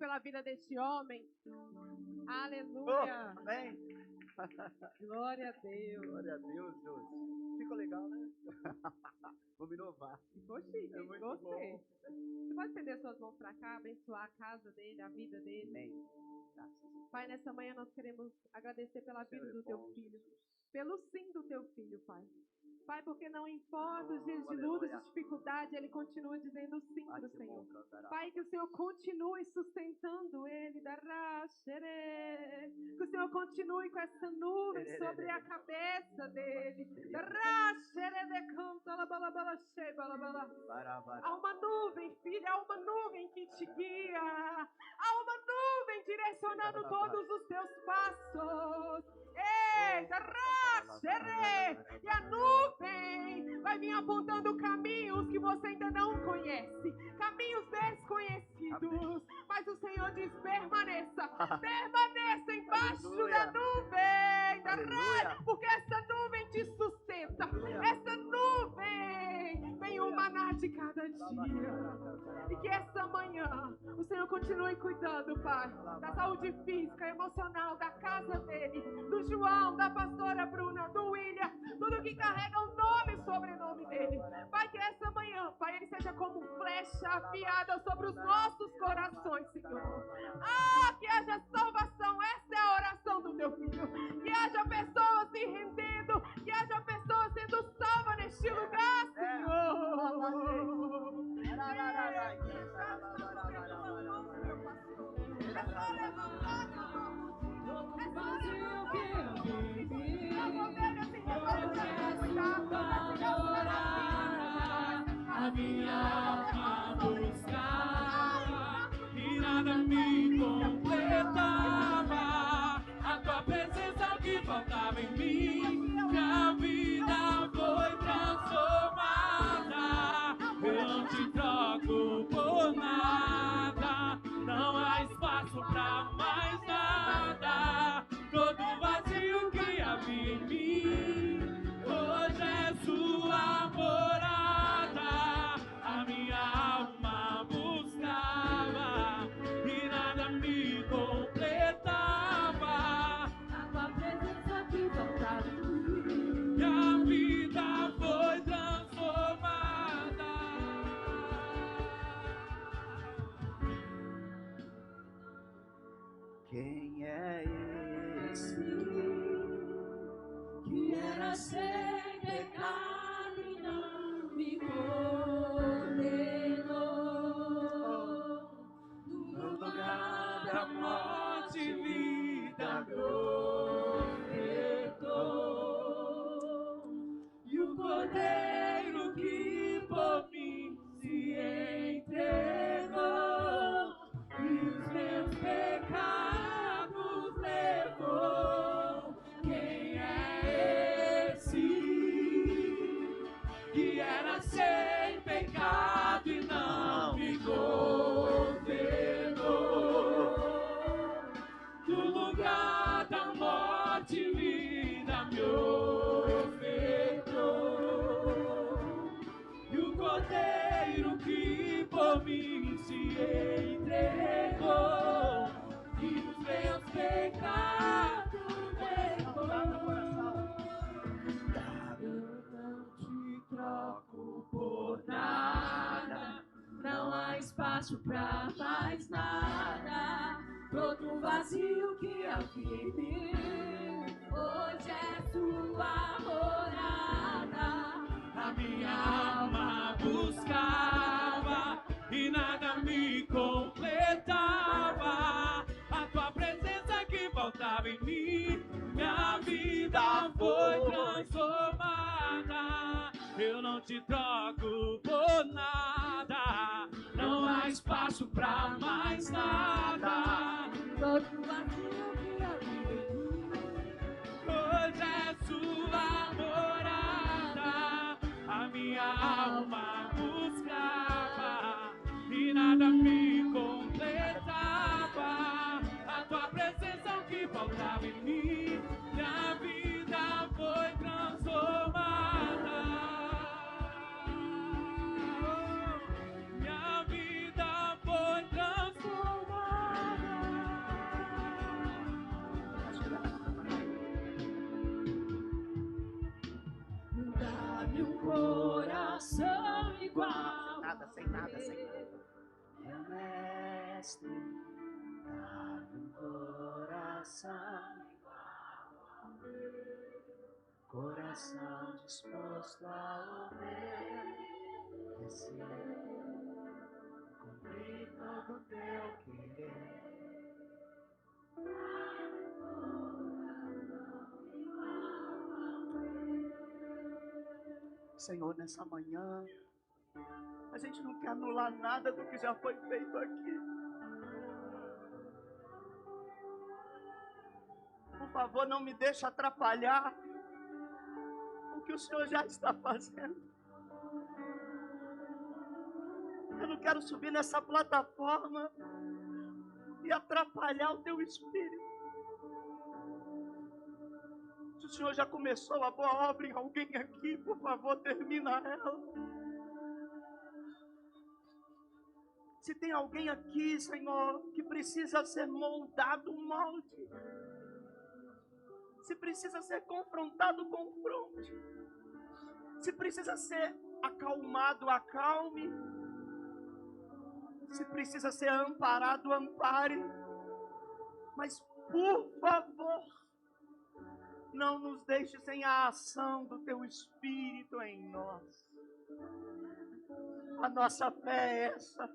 pela vida deste homem. Aleluia. Amém. Glória a Deus. Glória a Deus, Deus. Ficou legal, né? Vamos inovar. Ficou chique, É muito gostei. bom. Você pode estender suas mãos para cá, abençoar a casa dele, a vida dele. Amém. Graças a Deus. Pai, nessa manhã nós queremos agradecer pela vida Senhor é do teu bom, filho. Jesus. Pelo sim do teu filho, Pai. Pai, porque não importa os dias de Aleluia. luta, de dificuldade, ele continua dizendo sim para o Que Senhor. bom cantará. Pai, que o Senhor continue sustentando ele, que o Senhor continue com essa nuvem sobre a cabeça dele. Há uma nuvem, filha, há uma nuvem que te guia. Há uma nuvem direcionando todos os teus passos. Ei, e a nuvem vai vir apontando caminhos que você ainda não conhece, caminhos desconhecidos. Mas o Senhor diz: permaneça embaixo da nuvem, porque essa nuvem te sustenta. Essa nuvem vem o maná de cada dia. E que essa manhã o Senhor continue cuidando, Pai, da saúde física, emocional, da casa dele, do João, da pastora Bruna, do William, tudo que carrega o nome e sobrenome dele. Pai, que essa manhã, Pai, ele seja como flecha afiada sobre os nossos corações, Senhor. Que haja salvação, essa é a oração do teu filho. Que haja pessoas se rendendo, que haja pessoas sendo salvas neste lugar, Senhor. É só levantar, a minha alma buscava e nada me completava. A tua presença que faltava em mim, minha vida foi transformada. Eu não te troco por nada, não há espaço pra mais nada. Todo vazio que havia em mim, hoje é sua morada. A minha alma buscava e nada me completava. A tua presença que faltava em mim, minha vida foi transformada. Quem é esse que era sem pecado e não me condenou? No lugar da morte, vida me ofertou. E o Cordeiro que por mim se entregou e os meus pecados levou. Quem é esse que era sem pecado e não me condenou? Do lugar da morte, vida me ofertou. E o Cordeiro que por mim se entregou e os meus pecados levou. Eu não te troco por nada, não há espaço pra mais nada. Todo vazio que havia em mim, hoje é sua morada. A minha alma buscava e nada me completava. A tua presença que faltava em mim, minha vida foi transformada. Eu não te troco por nada, não há espaço pra mais nada. Todo vazio que havia em mim, hoje é sua morada. A minha alma buscava e nada me completava. A tua presença o que faltava em mim, minha vida foi transformada. Minha vida foi transformada. coração igual. Sem nada. Meu mestre, dá-me um coração igual, coração disposto a obedecer, cumprir todo o teu querer. Senhor, nessa manhã, a gente não quer anular nada do que já foi feito aqui. Por favor, não me deixe atrapalhar o que o Senhor já está fazendo. Eu não quero subir nessa plataforma e atrapalhar o teu Espírito. Se o Senhor já começou a boa obra em alguém aqui, por favor, termina ela. Se tem alguém aqui, Senhor, que precisa ser moldado, molde. Se precisa ser confrontado, confronte. Se precisa ser acalmado, acalme. Se precisa ser amparado, ampare. Mas, por favor, não nos deixe sem a ação do teu Espírito em nós. A nossa fé é essa.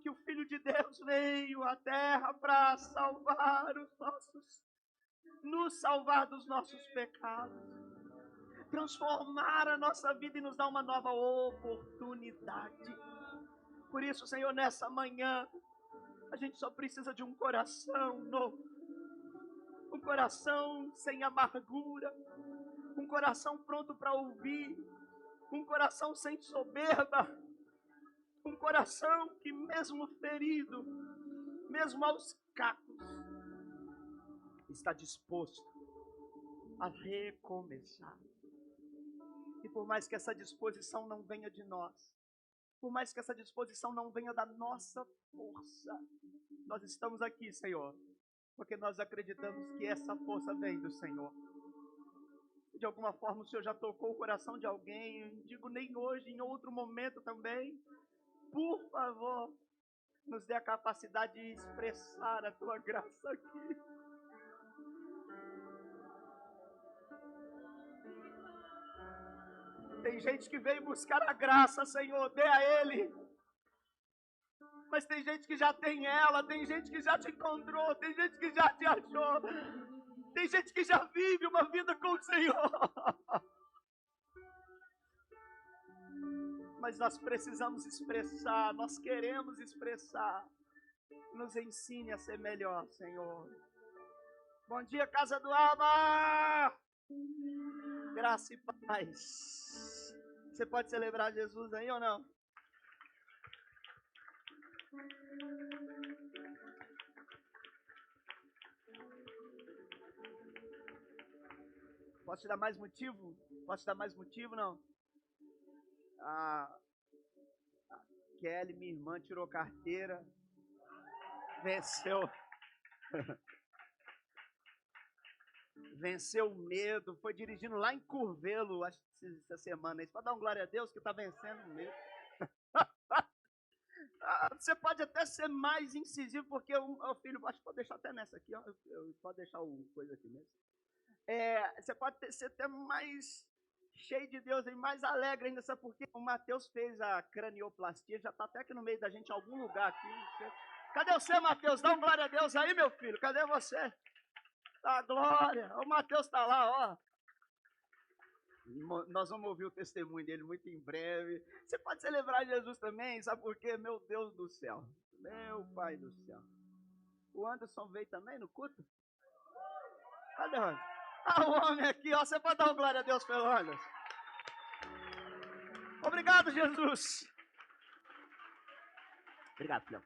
Que o Filho de Deus veio à terra para salvar nos salvar dos nossos pecados, transformar a nossa vida e nos dar uma nova oportunidade. Por isso, Senhor, nessa manhã, a gente só precisa de um coração novo, um coração sem amargura, um coração pronto para ouvir, um coração sem soberba, um coração que mesmo ferido, mesmo aos cacos, está disposto a recomeçar. E por mais que essa disposição não venha de nós, por mais que essa disposição não venha da nossa força, nós estamos aqui, Senhor, porque nós acreditamos que essa força vem do Senhor. De alguma forma o Senhor já tocou o coração de alguém, não digo nem hoje, em outro momento também. Por favor, nos dê a capacidade de expressar a tua graça aqui. Tem gente que veio buscar a graça, Senhor, dê a Ele. Mas tem gente que já tem ela, tem gente que já te encontrou, tem gente que já te achou, tem gente que já vive uma vida com o Senhor. Mas nós precisamos expressar, nós queremos expressar. Nos ensine a ser melhor, Senhor. Bom dia, Casa do Alma! Graça e paz. Você pode celebrar Jesus aí ou não? Posso te dar mais motivo? Posso te dar mais motivo, não? A Kelly, minha irmã, tirou carteira, venceu o medo, foi dirigindo lá em Curvelo, acho que essa semana. Pode dar um glória a Deus que está vencendo o medo. Você pode até ser mais incisivo, porque o filho, acho que pode deixar até nessa aqui, ó, pode deixar o coisa aqui mesmo. Você pode ser até mais cheio de Deus e mais alegre ainda, sabe por quê? O Mateus fez a cranioplastia, já está até aqui no meio da gente, em algum lugar aqui. Cadê você, Mateus? Dá um glória a Deus aí, meu filho. Cadê você? Tá, glória. O Mateus está lá, ó. Nós vamos ouvir o testemunho dele muito em breve. Você pode celebrar Jesus também, sabe por quê? Meu Deus do céu. Meu Pai do céu. O Anderson veio também no culto? Cadê o Anderson? O homem aqui, ó. Você pode dar um glória a Deus pelo Anderson. Obrigado, Jesus. Obrigado, filho.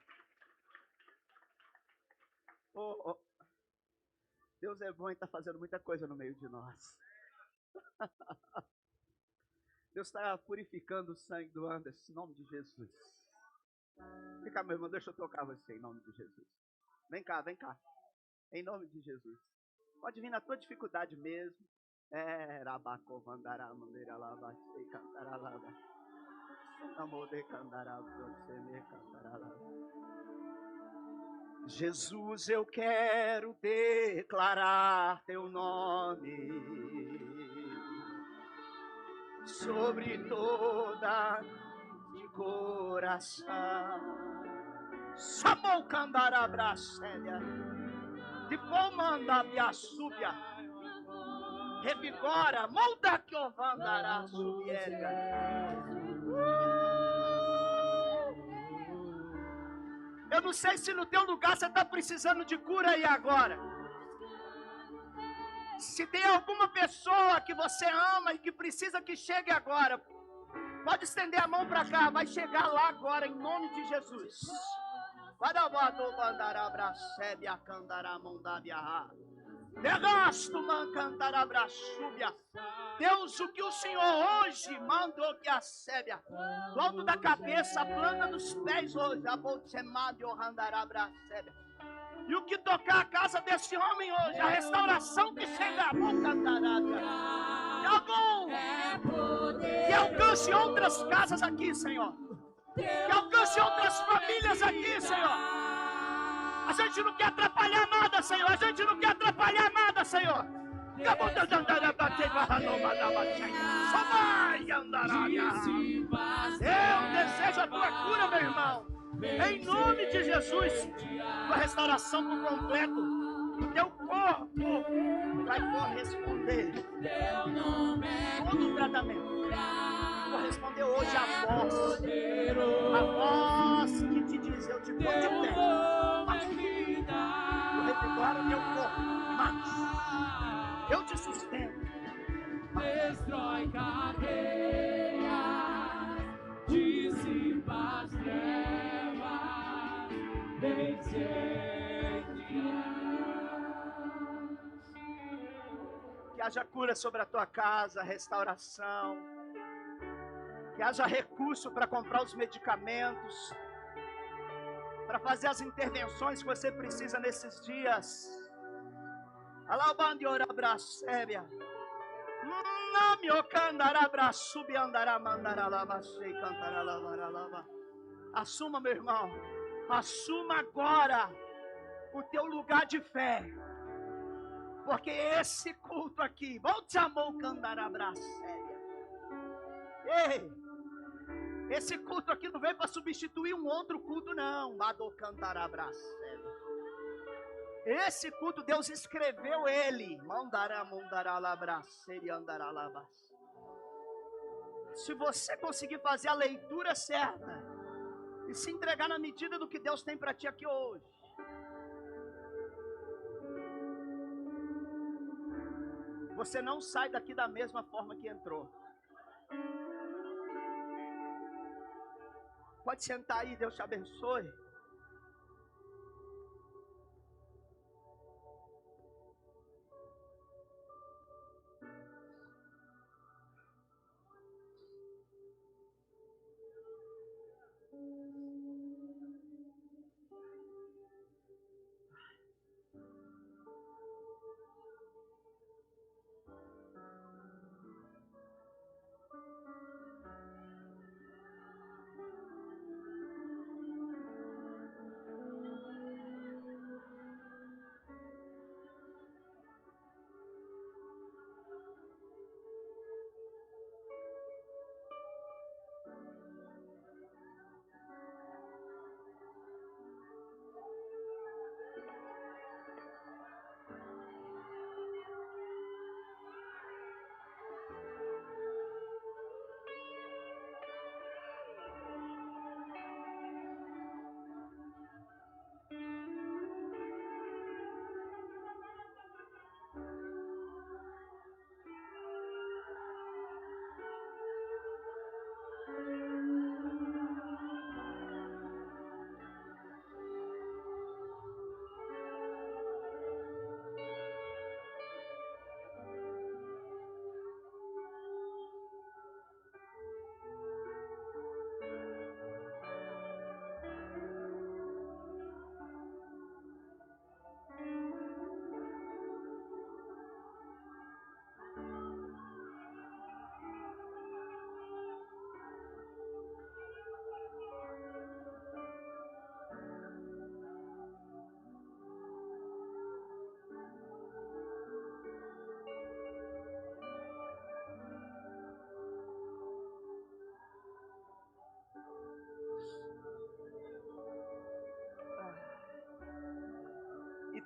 Deus é bom e está fazendo muita coisa no meio de nós. Deus está purificando o sangue do Anderson, em nome de Jesus. Vem cá, meu irmão, deixa eu tocar você, em nome de Jesus. Vem cá, em nome de Jesus. Pode vir na tua dificuldade mesmo. Rabacovandará, mandeira lava, sei cantará lava. Amor de cantará, você me cantará lava. Jesus, eu quero declarar teu nome sobre toda de coração. Samou candará bracélia, de comanda a súbia, revigora, molda que o vandará subierga. Eu não sei se no teu lugar você está precisando de cura aí agora. Se tem alguma pessoa que você ama e que precisa que chegue agora, pode estender a mão para cá, vai chegar lá agora, em nome de Jesus. Deus, o que o Senhor hoje mandou que a sébia, do alto da cabeça, a planta dos pés hoje, a bolsemado andará bracébia. E o que tocar a casa desse homem hoje, a restauração que chega, a boca andará. Que alcance outras casas aqui, Senhor. Que alcance outras famílias aqui, Senhor. A gente não quer atrapalhar nada, Senhor. A gente não quer atrapalhar nada, Senhor. Só vai andar. Eu desejo a tua cura, meu irmão. Em nome de Jesus. Tua restauração por completo. O teu corpo vai corresponder. Todo o tratamento. Corresponder hoje à voz que te diz, eu te dou de pé, eu revigoro o teu corpo, mas eu te sustento. Destrói cadeias, dissipa as trevas, que haja cura sobre a tua casa, restauração, que haja recurso para comprar os medicamentos, para fazer as intervenções que você precisa nesses dias. Alabande ora bracébia. Nami o candará braçubi andará mandará lava sei cantará lavará lava. Assuma, meu irmão. Assuma agora o teu lugar de fé. Porque esse culto aqui, volte amor candará bracébia. Ei! Esse culto aqui não veio para substituir um outro culto, não. Esse culto, Deus escreveu ele. Mandará labraceira e andará labas. Se você conseguir fazer a leitura certa e se entregar na medida do que Deus tem para ti aqui hoje, você não sai daqui da mesma forma que entrou. Pode sentar aí, Deus te abençoe.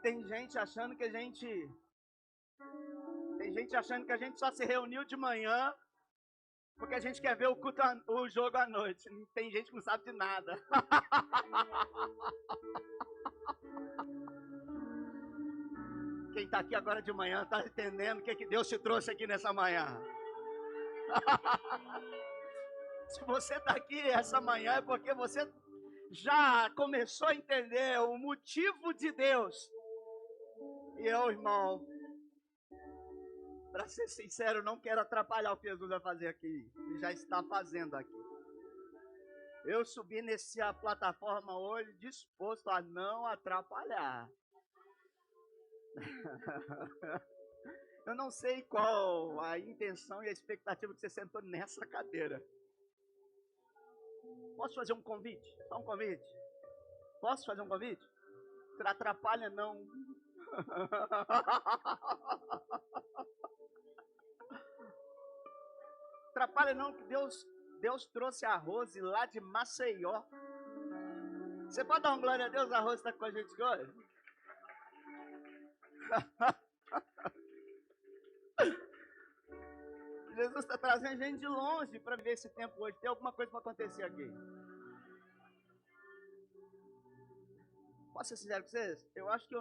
tem gente achando que a gente só se reuniu de manhã porque a gente quer ver o jogo à noite. Tem gente que não sabe de nada. Quem está aqui agora de manhã está entendendo o que Deus te trouxe aqui nessa manhã. Se você está aqui essa manhã é porque você já começou a entender o motivo de Deus. E eu, irmão, para ser sincero, não quero atrapalhar o que Jesus vai fazer aqui. Ele já está fazendo aqui. Eu subi nessa plataforma hoje disposto a não atrapalhar. Eu não sei qual a intenção e a expectativa que você sentou nessa cadeira. Posso fazer um convite? Só um convite? Posso fazer um convite? Você não atrapalha, não. Atrapalha não, que Deus trouxe a Rose lá de Maceió. Você pode dar uma glória a Deus, a Rose está com a gente hoje? Jesus está trazendo gente de longe para viver esse tempo hoje. Tem alguma coisa para acontecer aqui. Posso ser sincero com vocês? Eu acho que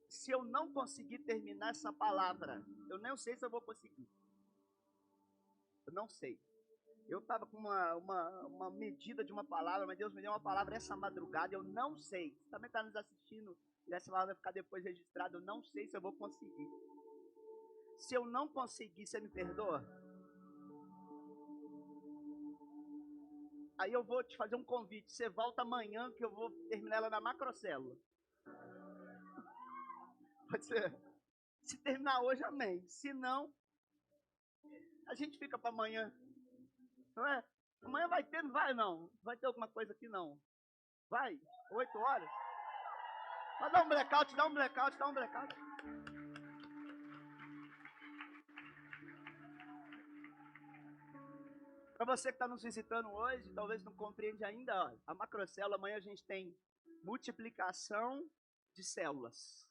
se eu não conseguir terminar essa palavra, eu nem sei se eu vou conseguir. Eu não sei. Eu estava com uma medida de uma palavra, mas Deus me deu uma palavra essa madrugada, eu não sei. Você também está nos assistindo, e essa palavra vai ficar depois registrada, eu não sei se eu vou conseguir. Se eu não conseguir, você me perdoa? Aí eu vou te fazer um convite. Você volta amanhã que eu vou terminar ela na macrocélula. Pode ser? Se terminar hoje, amém. Se não, a gente fica para amanhã. Não é? Amanhã vai ter, não vai não? Vai ter alguma coisa aqui não? Vai? 8 horas? Mas dá um blackout. Para você que está nos visitando hoje, talvez não compreende ainda, ó, a macrocélula, amanhã a gente tem multiplicação de células,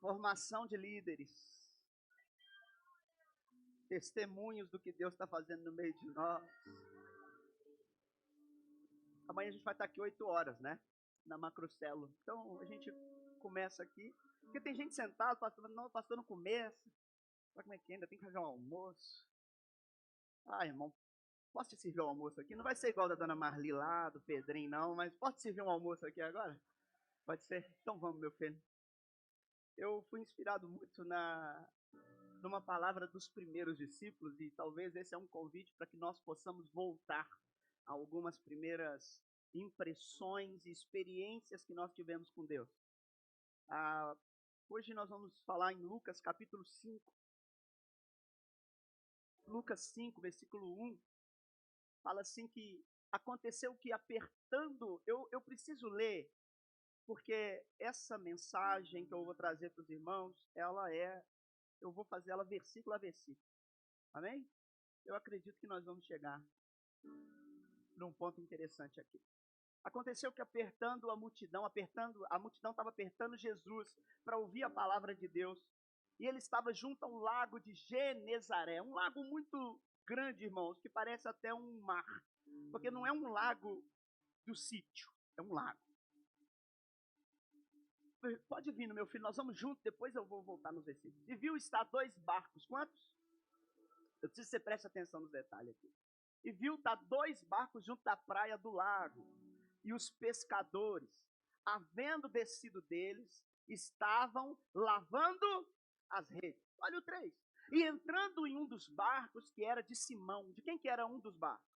formação de líderes, testemunhos do que Deus está fazendo no meio de nós. Amanhã a gente vai estar aqui 8 horas, né? Na macrocélula. Então a gente começa aqui, porque tem gente sentada, pastor, não, pastor não começa. Olha como é que ainda tem que fazer um almoço. Ah, irmão, posso te servir um almoço aqui? Não vai ser igual da dona Marli lá, do Pedrinho, não, mas posso te servir um almoço aqui agora? Pode ser? Então vamos, meu filho. Eu fui inspirado muito numa palavra dos primeiros discípulos, e talvez esse é um convite para que nós possamos voltar a algumas primeiras impressões e experiências que nós tivemos com Deus. Hoje nós vamos falar em Lucas capítulo 5. Lucas 5, versículo 1, fala assim que aconteceu que apertando, eu preciso ler, porque essa mensagem que eu vou trazer para os irmãos, eu vou fazer ela versículo a versículo, amém? Eu acredito que nós vamos chegar num ponto interessante aqui. Aconteceu que apertando a multidão estava apertando Jesus para ouvir a palavra de Deus, e ele estava junto a um lago de Genezaré, um lago muito grande, irmãos, que parece até um mar, porque não é um lago do sítio, é um lago. Pode vir, meu filho, nós vamos juntos, depois eu vou voltar nos versículos. E viu estar 2 barcos, quantos? Eu preciso que você preste atenção nos detalhes aqui. E viu estar 2 barcos junto da praia do lago, e os pescadores, havendo descido deles, estavam lavando as redes. Olha o 3. E entrando em um dos barcos, que era de Simão. De quem que era um dos barcos?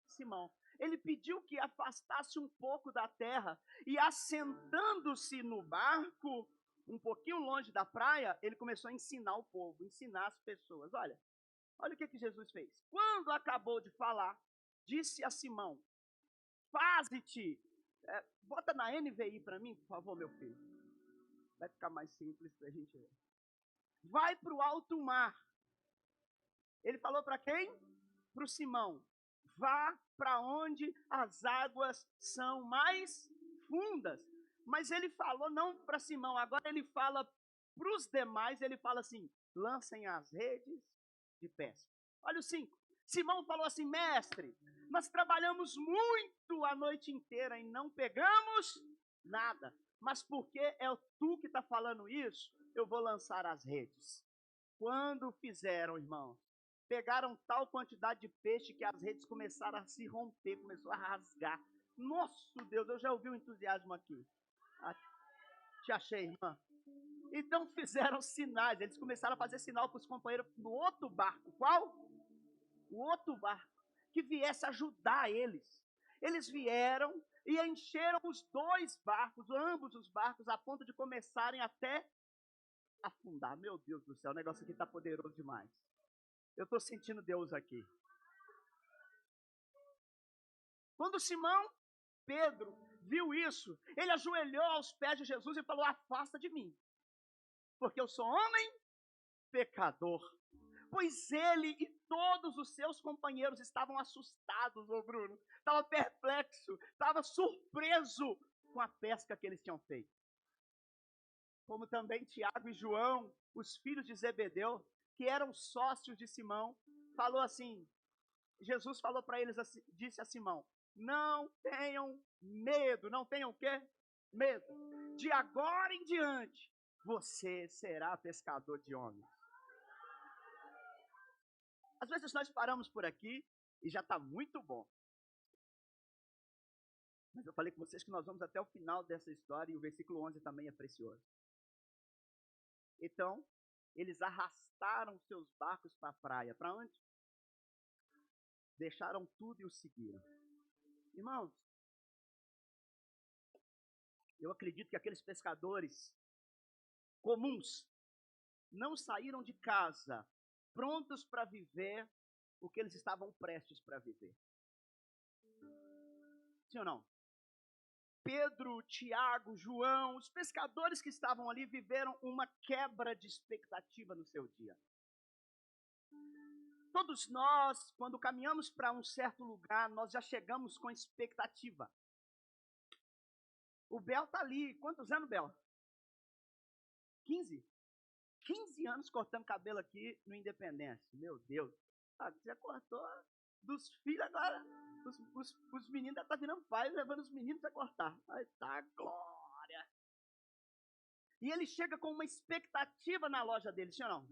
Simão. Ele pediu que afastasse um pouco da terra, e assentando-se no barco, um pouquinho longe da praia, ele começou a ensinar o povo, ensinar as pessoas. Olha o que Jesus fez. Quando acabou de falar, disse a Simão: faze-te. Bota na NVI para mim, por favor, meu filho. Vai ficar mais simples para a gente ver. Vai para o alto mar. Ele falou para quem? Para o Simão. Vá para onde as águas são mais fundas. Mas ele falou não para Simão, agora ele fala para os demais, ele fala assim, lancem as redes de pesca. Olha o 5. Simão falou assim, mestre, nós trabalhamos muito a noite inteira e não pegamos nada. Mas porque é tu que está falando isso, eu vou lançar as redes. Quando fizeram, irmãos, pegaram tal quantidade de peixe que as redes começaram a se romper, começou a rasgar. Nosso Deus, eu já ouvi o entusiasmo aqui. Te achei, irmã. Então fizeram sinais, eles começaram a fazer sinal para os companheiros do outro barco. Qual? O outro barco, que viesse ajudar eles. Eles vieram e encheram os dois barcos, ambos os barcos, a ponto de começarem até afundar. Meu Deus do céu, o negócio aqui está poderoso demais. Eu estou sentindo Deus aqui. Quando Simão Pedro viu isso, ele ajoelhou aos pés de Jesus e falou, afasta de mim, porque eu sou homem pecador. Pois ele e todos os seus companheiros estavam assustados, ô Bruno, estava perplexo, estava surpreso com a pesca que eles tinham feito. Como também Tiago e João, os filhos de Zebedeu, que eram sócios de Simão, falou assim, Jesus falou para eles, assim, disse a Simão, não tenham medo, não tenham o quê? Medo. De agora em diante, você será pescador de homens. Às vezes nós paramos por aqui e já está muito bom. Mas eu falei com vocês que nós vamos até o final dessa história e o versículo 11 também é precioso. Então, eles arrastaram seus barcos para a praia. Para onde? Deixaram tudo e o seguiram. Irmãos, eu acredito que aqueles pescadores comuns não saíram de casa prontos para viver o que eles estavam prestes para viver. Sim ou não? Pedro, Tiago, João, os pescadores que estavam ali viveram uma quebra de expectativa no seu dia. Todos nós, quando caminhamos para um certo lugar, nós já chegamos com expectativa. O Bel está ali. Quantos anos, Bel? 15? 15 anos cortando cabelo aqui no Independência. Meu Deus. Você cortou dos filhos agora. Os meninos já estão virando pais, levando os meninos para cortar. Aí tá, glória. E ele chega com uma expectativa na loja dele, sim ou não?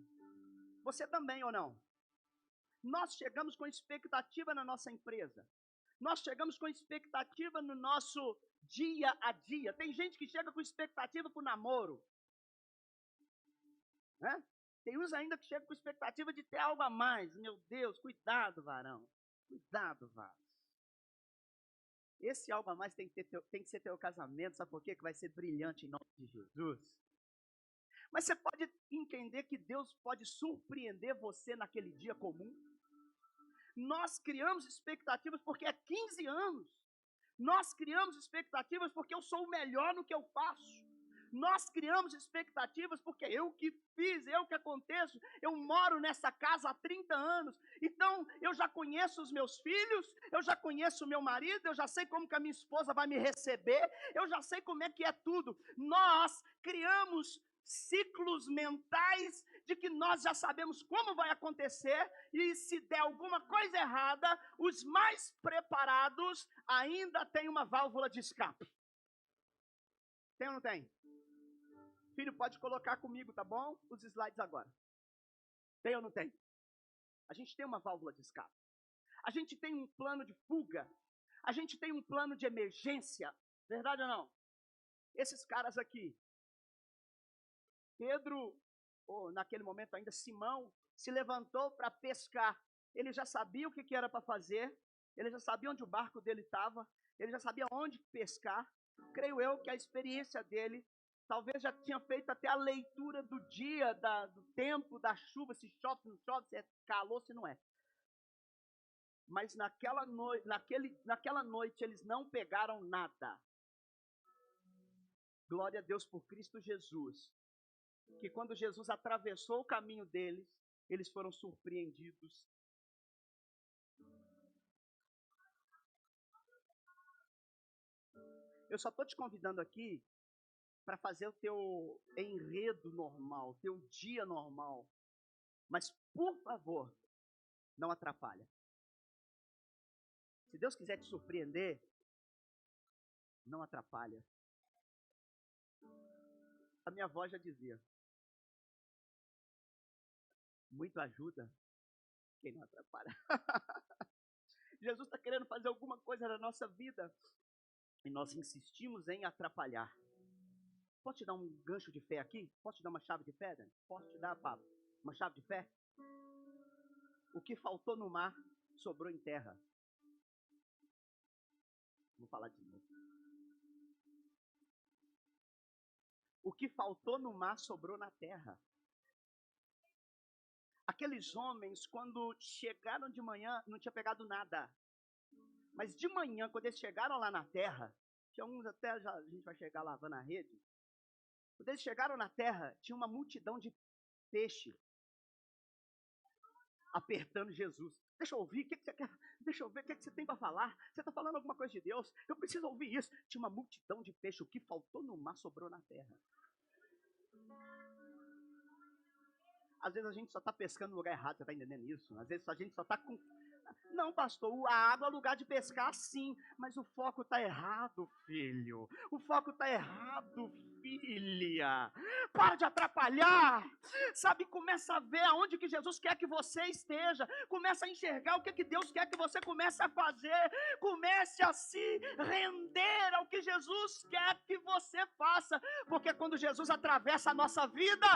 Você também ou não? Nós chegamos com expectativa na nossa empresa. Nós chegamos com expectativa no nosso dia a dia. Tem gente que chega com expectativa para o namoro. Né? Tem uns ainda que chegam com expectativa de ter algo a mais. Meu Deus, cuidado, varão. Cuidado, vaso. Esse algo a mais tem que ser teu casamento. Sabe por quê? Que vai ser brilhante em nome de Jesus. Mas você pode entender que Deus pode surpreender você naquele dia comum. Nós criamos expectativas porque é 15 anos. Nós criamos expectativas porque eu sou o melhor no que eu faço. Nós criamos expectativas porque eu que fiz, eu que aconteço. Eu moro nessa casa há 30 anos. Então, eu já conheço os meus filhos, eu já conheço o meu marido, eu já sei como que a minha esposa vai me receber, eu já sei como é que é tudo. Nós criamos ciclos mentais de que nós já sabemos como vai acontecer e se der alguma coisa errada, os mais preparados ainda têm uma válvula de escape. Tem ou não tem? Filho, pode colocar comigo, tá bom? Os slides agora. Tem ou não tem? A gente tem uma válvula de escape. A gente tem um plano de fuga. A gente tem um plano de emergência. Verdade ou não? Esses caras aqui, Pedro, ou naquele momento ainda Simão, se levantou para pescar. Ele já sabia o que era para fazer, ele já sabia onde o barco dele estava, ele já sabia onde pescar. Creio eu que a experiência dele, talvez já tinha feito até a leitura do dia, do tempo, da chuva, se chove, se não chove, se é calor, se não é. Mas naquela noite eles não pegaram nada. Glória a Deus por Cristo Jesus. Que quando Jesus atravessou o caminho deles, eles foram surpreendidos. Eu só estou te convidando aqui para fazer o teu enredo normal, teu dia normal. Mas, por favor, não atrapalha. Se Deus quiser te surpreender, não atrapalha. A minha avó já dizia, muito ajuda quem não atrapalha. Jesus está querendo fazer alguma coisa na nossa vida e nós insistimos em atrapalhar. Posso te dar um gancho de fé aqui? Posso te dar uma chave de fé, Dani? Posso te dar, Pablo, uma chave de fé? O que faltou no mar, sobrou em terra. Vou falar de novo. O que faltou no mar, sobrou na terra. Aqueles homens, quando chegaram de manhã, não tinha pegado nada. Mas de manhã, quando eles chegaram lá na terra, tinha uns até, já, a gente vai chegar lavando a rede. Quando eles chegaram na terra, tinha uma multidão de peixe apertando Jesus. Deixa eu ouvir, o que você quer? Deixa eu ver, o que você tem para falar? Você está falando alguma coisa de Deus? Eu preciso ouvir isso. Tinha uma multidão de peixe, o que faltou no mar sobrou na terra. Às vezes a gente só está pescando no lugar errado, você está entendendo isso? Às vezes a gente só está com... Não, pastor, a água é lugar de pescar, sim, mas o foco está errado, filho. O foco está errado, filha. Para de atrapalhar. Sabe, começa a ver aonde que Jesus quer que você esteja. Começa a enxergar o que Deus quer que você comece a fazer. Comece a se render ao que Jesus quer que você faça. Porque quando Jesus atravessa a nossa vida,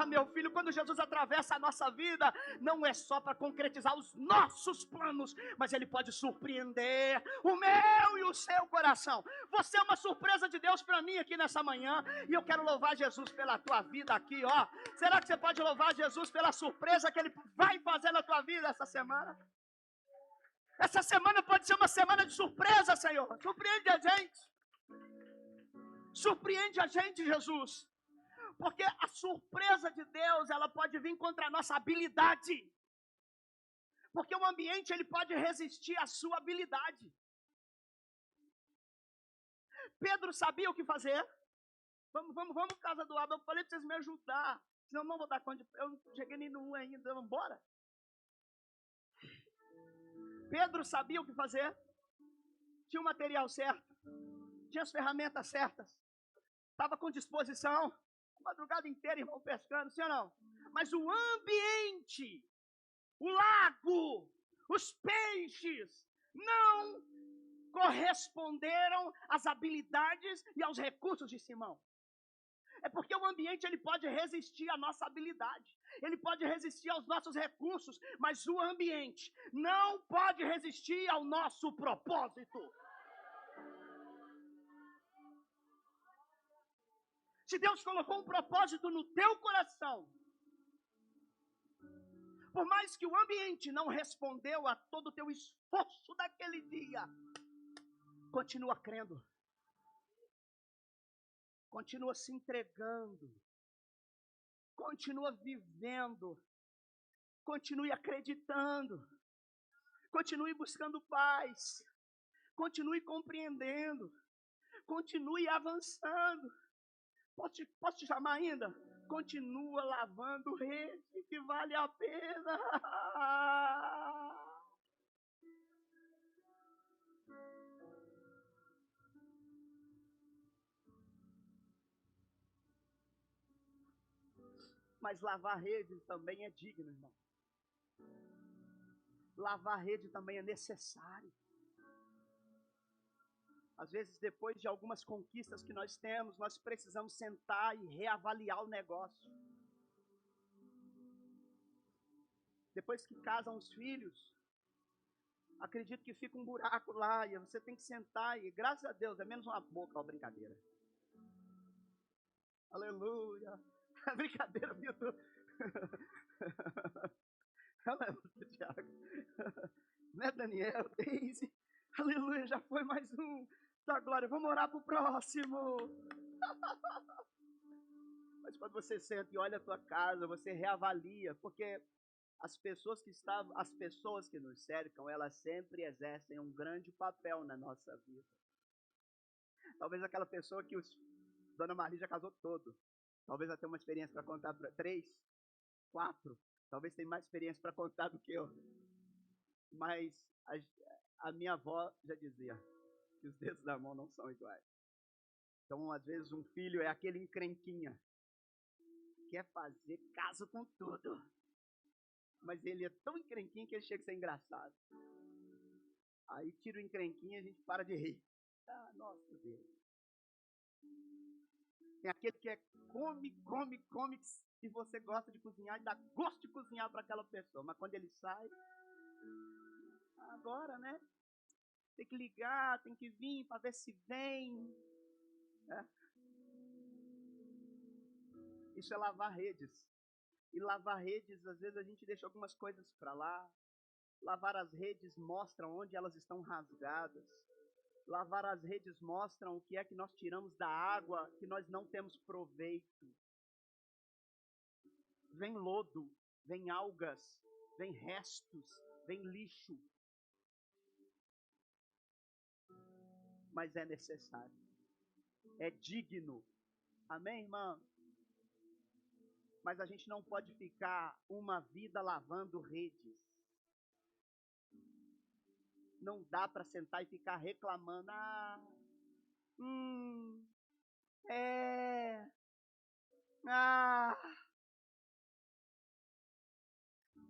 meu filho, quando Jesus atravessa a nossa vida, não é só para concretizar os nossos planos, mas Ele pode surpreender o meu e o seu coração. Você é uma surpresa de Deus para mim aqui nessa manhã, e eu quero louvar Jesus pela tua vida aqui, ó. Será que você pode louvar Jesus pela surpresa que Ele vai fazer na tua vida essa semana? Essa semana pode ser uma semana de surpresa, Senhor. Surpreende a gente. Surpreende a gente, Jesus. Porque a surpresa de Deus, ela pode vir contra a nossa habilidade. Porque o ambiente, ele pode resistir à sua habilidade. Pedro sabia o que fazer. Vamos casa do Abel. Eu falei para vocês me ajudar. Senão eu não vou dar conta. Eu não cheguei nem no 1 ainda. Vamos embora. Pedro sabia o que fazer. Tinha o material certo. Tinha as ferramentas certas. Estava com disposição. A madrugada inteira, irmão, pescando. Sim ou não? Mas o ambiente, o lago, os peixes não corresponderam às habilidades e aos recursos de Simão. É porque o ambiente, ele pode resistir à nossa habilidade, ele pode resistir aos nossos recursos, mas o ambiente não pode resistir ao nosso propósito. Se Deus colocou um propósito no teu coração, por mais que o ambiente não respondeu a todo o teu esforço daquele dia, continua crendo. Continua se entregando. Continua vivendo. Continue acreditando. Continue buscando paz. Continue compreendendo. Continue avançando. Posso te chamar ainda? Continua lavando rede, que vale a pena. Mas lavar rede também é digno, irmão. Lavar rede também é necessário. Às vezes, depois de algumas conquistas que nós temos, nós precisamos sentar e reavaliar o negócio. Depois que casam os filhos, acredito que fica um buraco lá, e você tem que sentar, e graças a Deus, é menos uma boca, ó, brincadeira. Aleluia. Brincadeira, Vitor. Aleluia, Tiago. Né, Daniel, Deise. Aleluia, já foi mais um. Tá, glória, vamos orar para o próximo. Mas quando você senta e olha a tua casa, você reavalia, porque as pessoas que nos cercam, elas sempre exercem um grande papel na nossa vida. Talvez aquela pessoa que Dona Marli já casou todo. Talvez ela tenha uma experiência para contar para 3, 4. Talvez tenha mais experiência para contar do que eu. Mas a minha avó já dizia que os dedos da mão não são iguais. Então, às vezes, um filho é aquele encrenquinha. Quer fazer caso com tudo. Mas ele é tão encrenquinho que ele chega a ser engraçado. Aí tira o encrenquinho e a gente para de rir. Ah, nossa Deus. Tem aquele que come, e você gosta de cozinhar e dá gosto de cozinhar para aquela pessoa. Mas quando ele sai, agora, né? Tem que ligar, tem que vir para ver se vem. Isso é lavar redes. E lavar redes, às vezes a gente deixa algumas coisas para lá. Lavar as redes mostra onde elas estão rasgadas. Lavar as redes mostram o que é que nós tiramos da água que nós não temos proveito. Vem lodo, vem algas, vem restos, vem lixo. Mas é necessário. É digno. Amém, irmã? Mas a gente não pode ficar uma vida lavando redes. Não dá para sentar e ficar reclamando.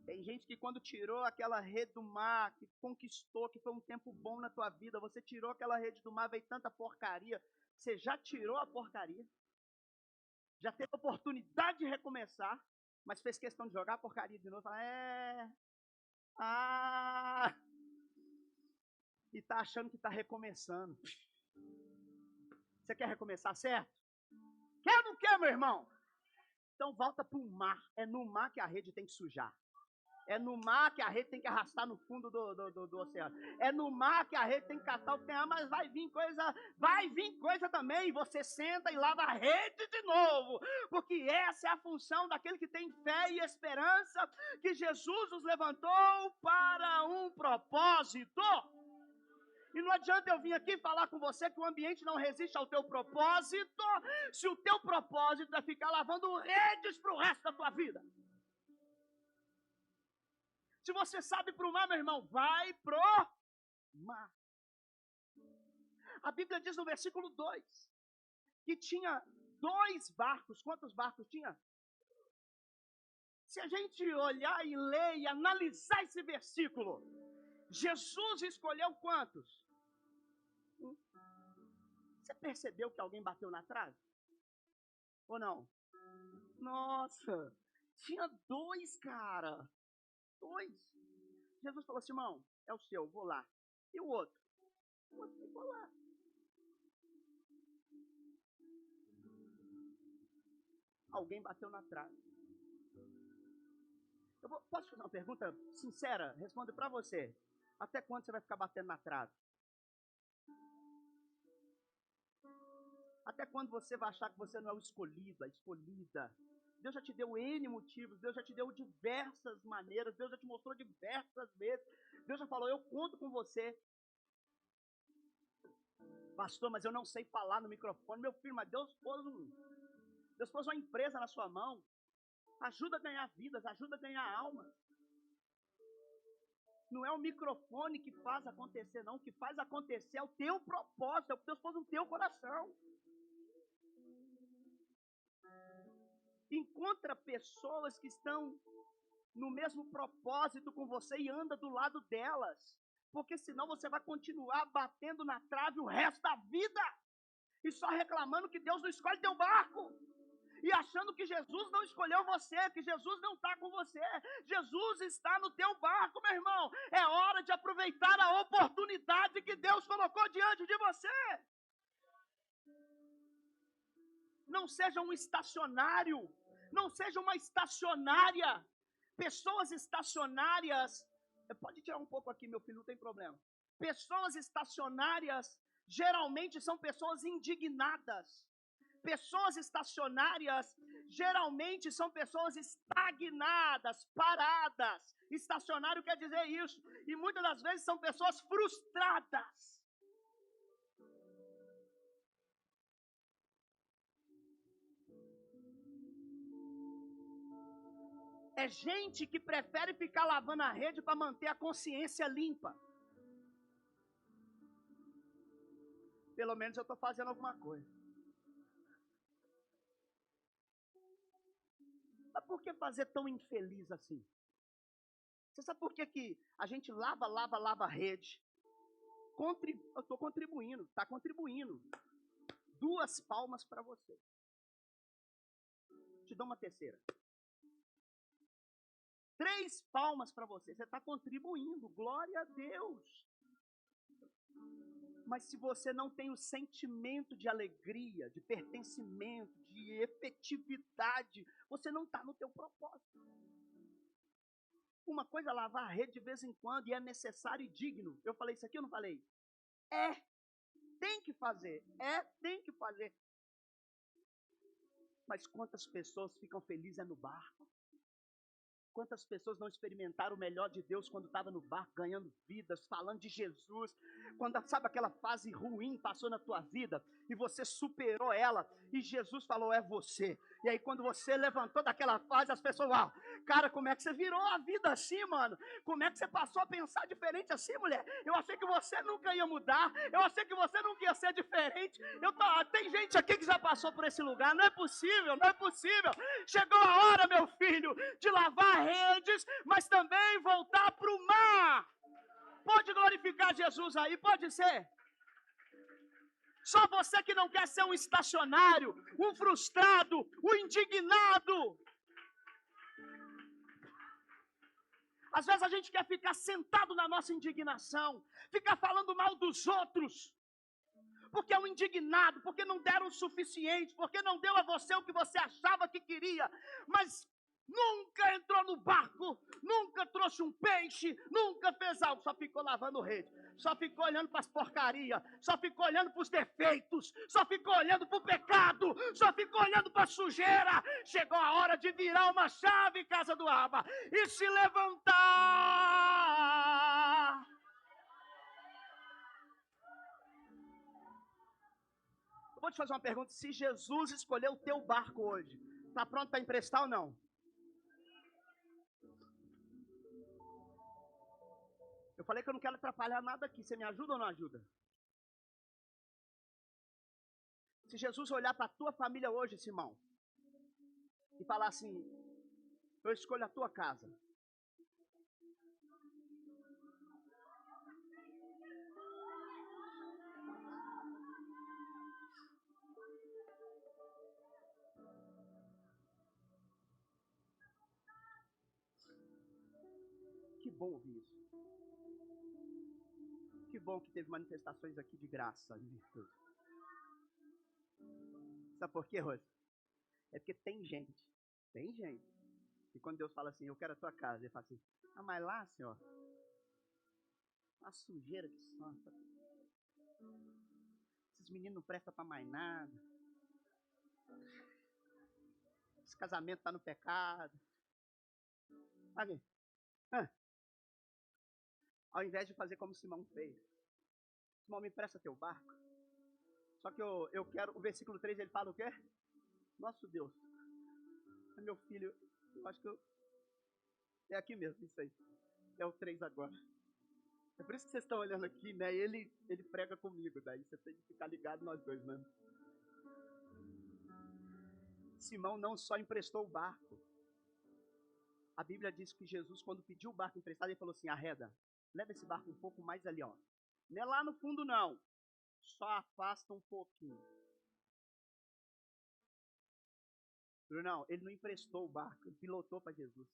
Tem gente que quando tirou aquela rede do mar, que conquistou, que foi um tempo bom na tua vida, você tirou aquela rede do mar, veio tanta porcaria, você já tirou a porcaria, já teve a oportunidade de recomeçar, mas fez questão de jogar a porcaria de novo, e tá achando que tá recomeçando. Você quer recomeçar certo? Quer ou não quer, meu irmão? Então volta pro mar, é no mar que a rede tem que sujar. É no mar que a rede tem que arrastar no fundo do oceano. É no mar que a rede tem que catar o que tem, mas vai vir coisa também. Você senta e lava a rede de novo. Porque essa é a função daquele que tem fé e esperança, que Jesus os levantou para um propósito. E não adianta eu vir aqui falar com você que o ambiente não resiste ao teu propósito, se o teu propósito é ficar lavando redes para o resto da tua vida. Se você sabe para o mar, meu irmão, vai pro mar. A Bíblia diz no versículo 2 que tinha 2 barcos. Quantos barcos tinha? Se a gente olhar e ler e analisar esse versículo, Jesus escolheu quantos? Você percebeu que alguém bateu na trave? Ou não? Nossa, tinha 2, cara. 2. Jesus falou assim, irmão, é o seu, vou lá. E o outro? O outro ficou lá. Alguém bateu na trave. Posso fazer uma pergunta sincera? Responde para você. Até quando você vai ficar batendo na trave? Até quando você vai achar que você não é o escolhido, a escolhida? Deus já te deu N motivos, Deus já te deu diversas maneiras, Deus já te mostrou diversas vezes. Deus já falou, eu conto com você. Pastor, mas eu não sei falar no microfone. Meu filho, mas Deus pôs uma empresa na sua mão. Ajuda a ganhar vidas, ajuda a ganhar almas. Não é o microfone que faz acontecer, não. O que faz acontecer é o teu propósito, é o que Deus pôs no teu coração. Encontra pessoas que estão no mesmo propósito com você e anda do lado delas. Porque senão você vai continuar batendo na trave o resto da vida. E só reclamando que Deus não escolhe teu barco. E achando que Jesus não escolheu você, que Jesus não está com você. Jesus está no teu barco, meu irmão. É hora de aproveitar a oportunidade que Deus colocou diante de você. Não seja um estacionário. Não seja uma estacionária. Pessoas estacionárias. Pode tirar um pouco aqui, meu filho, não tem problema. Pessoas estacionárias geralmente são pessoas indignadas. Pessoas estacionárias geralmente são pessoas estagnadas, paradas. Estacionário quer dizer isso. E muitas das vezes são pessoas frustradas. É gente que prefere ficar lavando a rede para manter a consciência limpa. Pelo menos eu estou fazendo alguma coisa. Mas por que fazer tão infeliz assim? Você sabe por que a gente lava a rede? Eu estou contribuindo, está contribuindo. 2 palmas para você. Te dou uma terceira. 3 palmas para você. Você está contribuindo, glória a Deus. Mas se você não tem o sentimento de alegria, de pertencimento, de efetividade, você não está no teu propósito. Uma coisa é lavar a rede de vez em quando e é necessário e digno. Eu falei isso aqui ou não falei? Tem que fazer. Tem que fazer. Mas quantas pessoas ficam felizes no barco? Quantas pessoas não experimentaram o melhor de Deus quando estava no barco, ganhando vidas, falando de Jesus? Quando, sabe, aquela fase ruim passou na tua vida e você superou ela e Jesus falou, é você. E aí quando você levantou daquela fase, as pessoas, uau, cara, como é que você virou a vida assim, mano? Como é que você passou a pensar diferente assim, mulher? Eu achei que você nunca ia mudar, eu achei que você nunca ia ser diferente. Tem gente aqui que já passou por esse lugar, não é possível, não é possível. Chegou a hora, meu filho, de lavar redes, mas também voltar para o mar. Pode glorificar Jesus aí, pode ser. Só você que não quer ser um estacionário, um frustrado, um indignado. Às vezes a gente quer ficar sentado na nossa indignação, ficar falando mal dos outros, porque é um indignado, porque não deram o suficiente, porque não deu a você o que você achava que queria, mas nunca entrou no barco, nunca trouxe um peixe, nunca fez algo, só ficou lavando rede, só ficou olhando para as porcarias, só ficou olhando para os defeitos, só ficou olhando para o pecado, só ficou olhando para a sujeira. Chegou a hora de virar uma chave, casa do Abba, e se levantar. Eu vou te fazer uma pergunta, se Jesus escolheu o teu barco hoje, está pronto para emprestar ou não? Eu falei que eu não quero atrapalhar nada aqui. Você me ajuda ou não ajuda? Se Jesus olhar para a tua família hoje, Simão, e falar assim, eu escolho a tua casa. Que bom ouvir isso. Que bom que teve manifestações aqui de graça e virtude. Sabe por quê, Rose? É porque tem gente, que quando Deus fala assim, eu quero a tua casa, ele fala assim, ah, mas lá, Senhor, uma sujeira que só. Esses meninos não prestam para mais nada. Esse casamento está no pecado. Sabe? Ao invés de fazer como Simão fez. Simão, me empresta teu barco. Só que eu quero, o versículo 3, ele fala o quê? Nosso Deus. Meu filho, eu acho que é aqui mesmo, isso aí. É o 3 agora. É por isso que vocês estão olhando aqui, né? Ele prega comigo, daí você tem que ficar ligado nós dois mesmo. Simão não só emprestou o barco. A Bíblia diz que Jesus, quando pediu o barco emprestado, ele falou assim, arreda, leva esse barco um pouco mais ali, ó. Não é lá no fundo, não. Só afasta um pouquinho. Brunão, ele não emprestou o barco, ele pilotou para Jesus.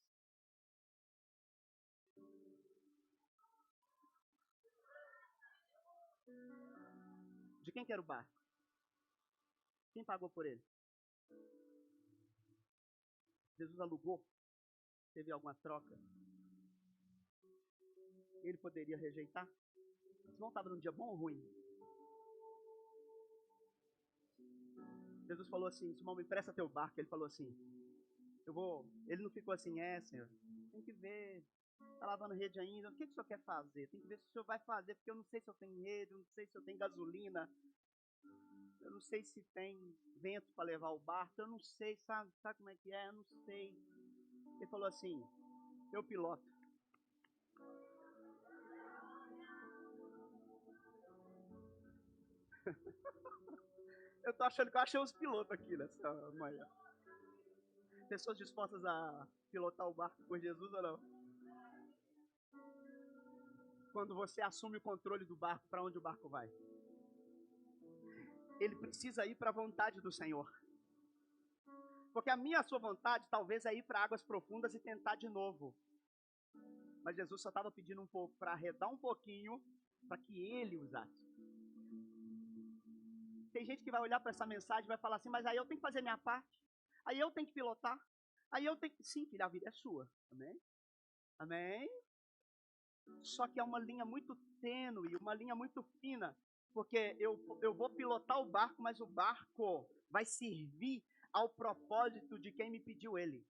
De quem que era o barco? Quem pagou por ele? Jesus alugou? Teve alguma troca? Ele poderia rejeitar? Simão estava num dia bom ou ruim? Jesus falou assim, Simão, me empresta teu barco. Ele falou assim, ele não ficou assim, Senhor, tem que ver, está lavando rede ainda, o que o senhor quer fazer? Tem que ver se o senhor vai fazer, porque eu não sei se eu tenho rede, eu não sei se eu tenho gasolina, eu não sei se tem vento para levar o barco, eu não sei, sabe como é que é? Eu não sei. Ele falou assim, eu piloto. Eu tô achando que eu achei os pilotos aqui nessa manhã. Pessoas dispostas a pilotar o barco por Jesus ou não? Quando você assume o controle do barco, para onde o barco vai? Ele precisa ir para a vontade do Senhor. Porque a minha, a sua vontade, talvez é ir para águas profundas e tentar de novo. Mas Jesus só estava pedindo um pouco para arredar um pouquinho, para que Ele usasse. Tem gente que vai olhar para essa mensagem e vai falar assim, mas aí eu tenho que fazer minha parte, aí eu tenho que pilotar, aí eu tenho que... Sim, filho, a vida é sua. Amém? Amém? Só que é uma linha muito tênue, uma linha muito fina, porque eu vou pilotar o barco, mas o barco vai servir ao propósito de quem me pediu ele.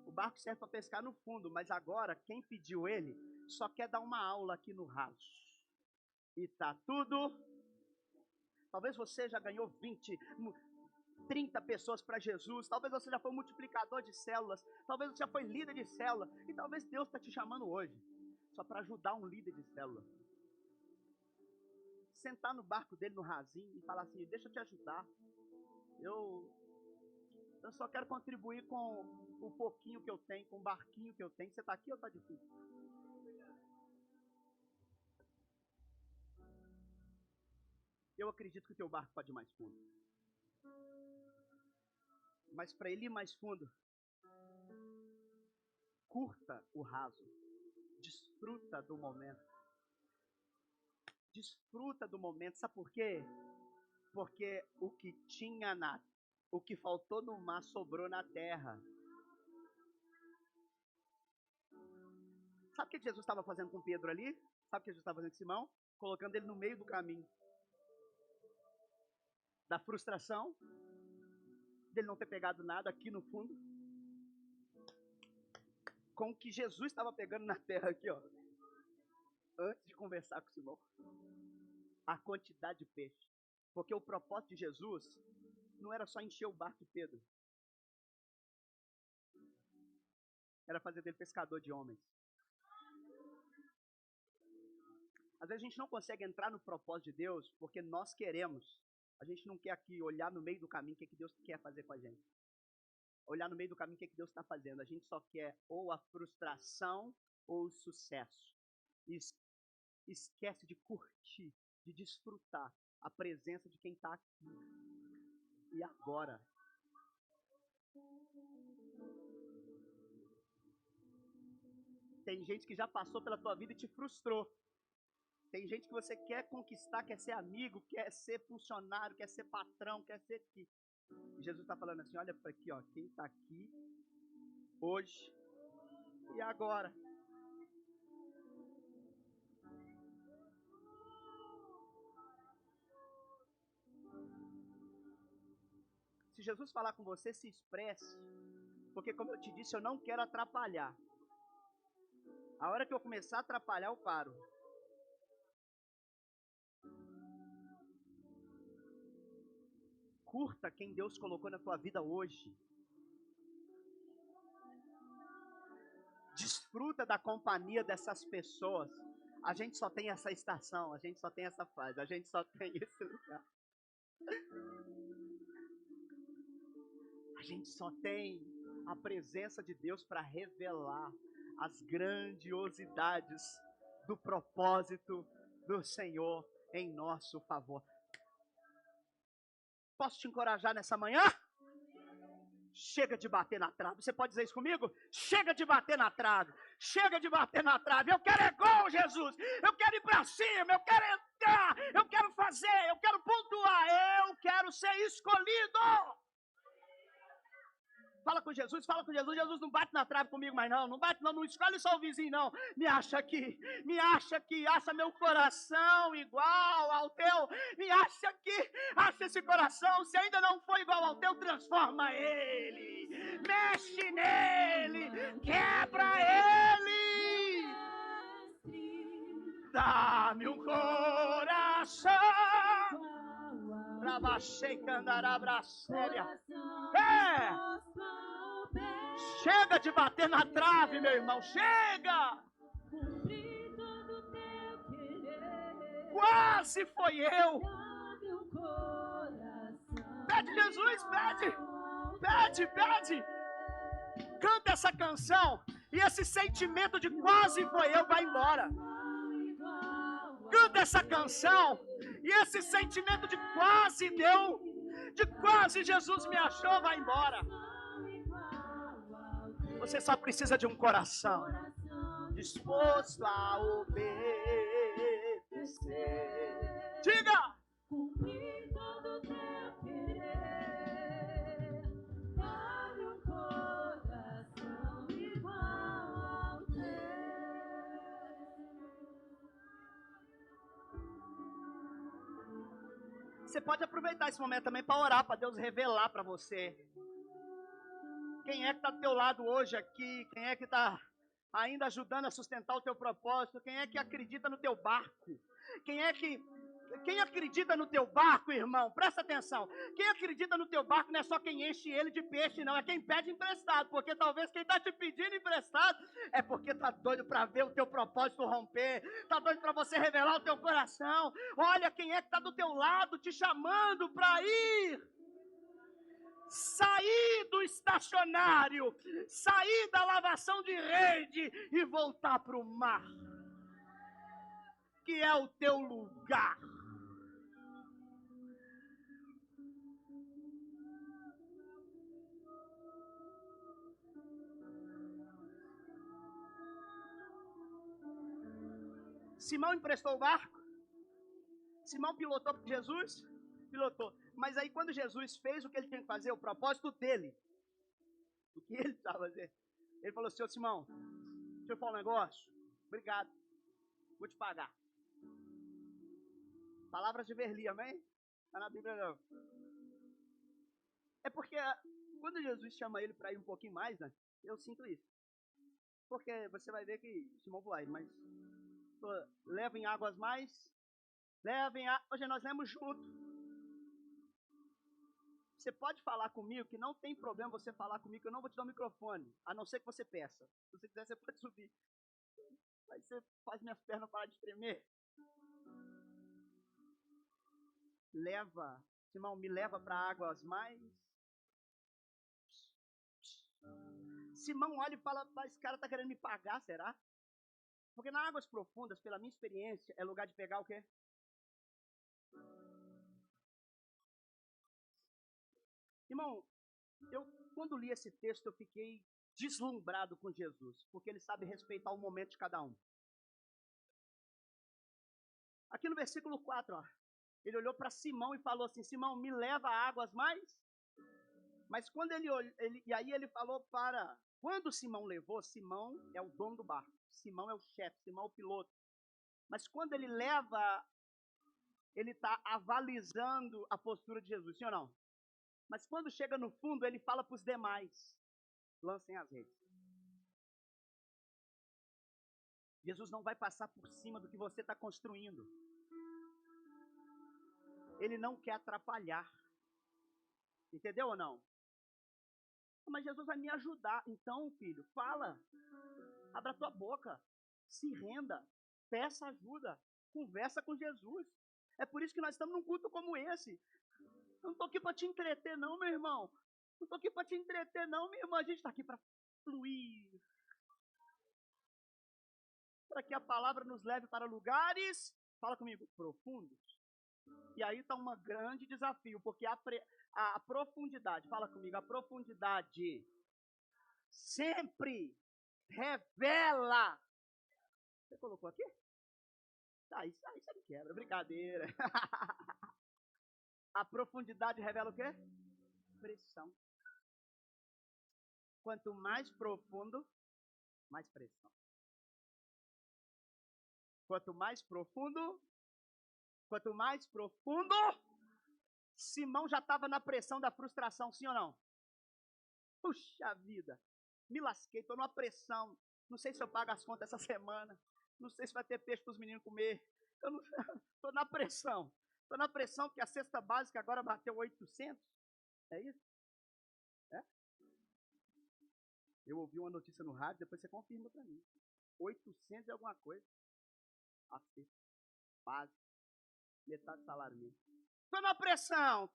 O barco serve para pescar no fundo, mas agora quem pediu ele só quer dar uma aula aqui no raso. E tá tudo. Talvez você já ganhou 20, 30 pessoas para Jesus. Talvez você já foi multiplicador de células. Talvez você já foi líder de célula. E talvez Deus está te chamando hoje só para ajudar um líder de célula. Sentar no barco dele no rasinho e falar assim, deixa eu te ajudar. Eu só quero contribuir com o pouquinho que eu tenho, com o barquinho que eu tenho. Você está aqui ou está difícil? Eu acredito que o teu barco pode ir mais fundo. Mas para ele ir mais fundo, curta o raso. Desfruta do momento. Desfruta do momento. Sabe por quê? Porque o que faltou no mar sobrou na terra. Sabe o que Jesus estava fazendo com Pedro ali? Sabe o que Jesus estava fazendo com Simão? Colocando ele no meio do caminho. Da frustração, dele não ter pegado nada aqui no fundo, com o que Jesus estava pegando na terra aqui, ó. Antes de conversar com Simão. A quantidade de peixe. Porque o propósito de Jesus não era só encher o barco de Pedro. Era fazer dele pescador de homens. Às vezes a gente não consegue entrar no propósito de Deus porque nós queremos. A gente não quer aqui olhar no meio do caminho o que Deus quer fazer com a gente. Olhar no meio do caminho o que Deus está fazendo. A gente só quer ou a frustração ou o sucesso. E esquece de curtir, de desfrutar a presença de quem está aqui. E agora? Tem gente que já passou pela tua vida e te frustrou. Tem gente que você quer conquistar, quer ser amigo, quer ser funcionário, quer ser patrão, quer ser aqui. E Jesus está falando assim, olha para aqui, ó, quem está aqui hoje e agora. Se Jesus falar com você, se expresse. Porque como eu te disse, eu não quero atrapalhar. A hora que eu começar a atrapalhar, eu paro. Curta quem Deus colocou na tua vida hoje. Desfruta da companhia dessas pessoas. A gente só tem essa estação, a gente só tem essa fase, a gente só tem esse lugar. A gente só tem a presença de Deus para revelar as grandiosidades do propósito do Senhor em nosso favor. Posso te encorajar nessa manhã? Chega de bater na trave. Você pode dizer isso comigo? Chega de bater na trave. Chega de bater na trave. Eu quero é gol, Jesus. Eu quero ir para cima. Eu quero entrar. Eu quero fazer. Eu quero pontuar. Eu quero ser escolhido. Fala com Jesus, fala com Jesus. Jesus não bate na trave comigo mais não. Não bate não, não escolhe só o vizinho não. Me acha aqui, acha meu coração igual ao teu. Me acha aqui, acha esse coração. Se ainda não foi igual ao teu, transforma ele. Mexe nele, quebra ele. Dá-me um coração Rabachei Candarabracélia. Chega de bater na trave, meu irmão. Chega! Quase foi eu. Pede, Jesus, pede. Pede. Canta essa canção e esse sentimento de quase foi eu vai embora. Canta essa canção e esse sentimento de quase deu, de quase Jesus me achou, vai embora. Você só precisa de um coração disposto a obedecer. Diga! Cumprir todo o teu querer, dá-me um coração igual ao teu. Você pode aproveitar esse momento também para orar, para Deus revelar para você. Quem é que está do teu lado hoje aqui? Quem é que está ainda ajudando a sustentar o teu propósito? Quem é que acredita no teu barco? Quem acredita no teu barco, irmão? Presta atenção. Quem acredita no teu barco não é só quem enche ele de peixe, não. É quem pede emprestado. Porque talvez quem está te pedindo emprestado é porque está doido para ver o teu propósito romper. Está doido para você revelar o teu coração. Olha quem é que está do teu lado te chamando para ir. Sair do estacionário, sair da lavação de rede e voltar para o mar, que é o teu lugar. Simão emprestou o barco, Simão pilotou para Jesus, pilotou. Mas aí quando Jesus fez o que ele tinha que fazer, o propósito dele, o que ele precisava fazer, ele falou assim: ô Simão, deixa eu falar um negócio, obrigado, vou te pagar. Palavras de Verli, amém? Está na Bíblia não. É porque quando Jesus chama ele para ir um pouquinho mais, né, eu sinto isso. Porque você vai ver que Simão vai, mas levem águas mais, hoje nós lemos junto. Você pode falar comigo, que não tem problema você falar comigo, que eu não vou te dar o microfone, a não ser que você peça. Se você quiser, você pode subir. Aí você faz minhas pernas parar de tremer. Simão, me leva para águas mais. Simão olha e fala: esse cara está querendo me pagar, será? Porque nas águas profundas, pela minha experiência, é lugar de pegar o quê? Irmão, quando li esse texto, eu fiquei deslumbrado com Jesus, porque ele sabe respeitar o momento de cada um. Aqui no versículo 4, ó, ele olhou para Simão e falou assim: Simão, me leva a águas mais? Mas quando e aí ele falou para... Quando Simão levou, Simão é o dono do barco, Simão é o chefe, Simão é o piloto. Mas quando ele leva, ele está avalizando a postura de Jesus, sim ou não? Mas quando chega no fundo, ele fala para os demais: lancem as redes. Jesus não vai passar por cima do que você está construindo. Ele não quer atrapalhar. Entendeu ou não? Mas Jesus vai me ajudar. Então, filho, fala. Abra a tua boca. Se renda. Peça ajuda. Conversa com Jesus. É por isso que nós estamos num culto como esse. Eu não estou aqui para te entreter não, meu irmão. Não estou aqui para te entreter não, minha irmã. A gente está aqui para fluir. Para que a palavra nos leve para lugares, fala comigo, profundos. E aí está um grande desafio, porque a profundidade, fala comigo, a profundidade sempre revela. Você colocou aqui? Tá, isso aí você me quebra, brincadeira. A profundidade revela o quê? Pressão. Quanto mais profundo, mais pressão. Quanto mais profundo, Simão já estava na pressão da frustração, sim ou não? Puxa vida, me lasquei, estou numa pressão. Não sei se eu pago as contas essa semana. Não sei se vai ter peixe para os meninos comer. Eu estou na pressão. Estou na pressão porque a cesta básica agora bateu 800. É isso? É? Eu ouvi uma notícia no rádio, depois você confirma para mim. 800 e alguma coisa. A cesta básica. Metade do salário mínimo. Estou na pressão.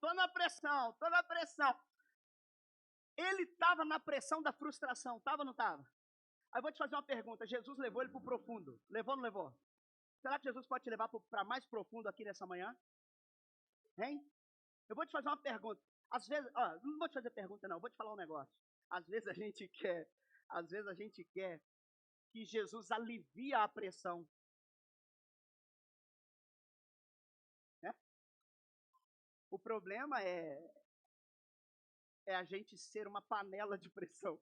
Ele estava na pressão da frustração, estava ou não estava? Aí eu vou te fazer uma pergunta. Jesus levou ele para o profundo. Levou ou não levou? Será que Jesus pode te levar para mais profundo aqui nessa manhã? Hein? Eu vou te fazer uma pergunta. Às vezes, não vou te fazer pergunta não, vou te falar um negócio. Às vezes a gente quer que Jesus alivie a pressão. Né? O problema é a gente ser uma panela de pressão.